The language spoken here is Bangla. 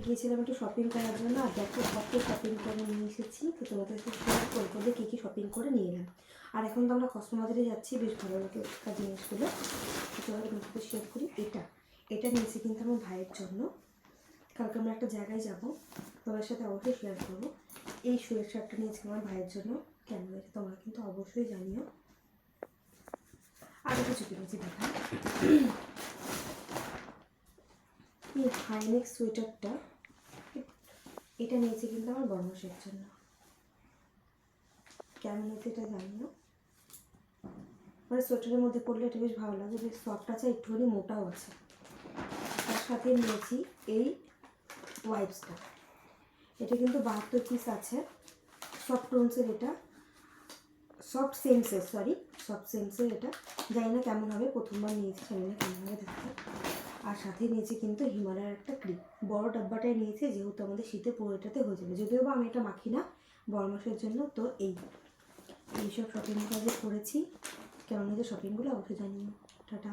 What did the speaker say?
গিয়েছিলাম একটু শপিং করার জন্য, আর দেখো কত শপিং করে নিয়ে এসেছি। তো তোমাদের সাথে শেয়ার করবো যে কী কী শপিং করে নিয়ে এলাম। আর এখন তো আমরা কসমোবাজারে যাচ্ছি, বেশ ভালো লাগে একটা জিনিসগুলো। তো তোমাদের সাথে শেয়ার করি। এটা নিয়েছি কিন্তু আমার ভাইয়ের জন্য, কালকে আমরা একটা জায়গায় যাবো, তোমার সাথে অবশ্যই শেয়ার করবো। এই সোয়েট শার্টটা নিয়েছি আমার ভাইয়ের জন্য, কেন হয়েছে তোমরা কিন্তু অবশ্যই জানিও। আরও কিছু কিনেছি দেখা, এই হাইনেক সোয়েটারটা, এটা নিয়েছি কিন্তু আমার বর্মশের জন্য, কেমন হয়েছে এটা জানিও। মানে সোয়েটারের মধ্যে পরলে এটা বেশ ভালো লাগে, বেশ সফট আছে, একটুখানি মোটাও আছে। তার সাথে নিয়েছি এই ওয়াইপসটা, এটা কিন্তু 72 পিস আছে, সফট টোনসের, এটা সফট সেন্সের এটা, জানি না কেমন হবে, প্রথমবার নিয়েছি, জানি না কেমন হবে দেখতে। আর সাথে নিয়েছি কিন্তু হিমালয়ের একটা ক্রিম, বড় ডাব্বাটাই নিয়েছি, যেহেতু আমাদের শীতে পুরোটাতে হয়ে যাবে, যদিও বা আমি এটা মাখি না বরমাসের জন্য। তো এইসব শপিংটা যে করেছি, কেমন হয়েছে শপিংগুলো অবশ্যই জানিও। টাটা।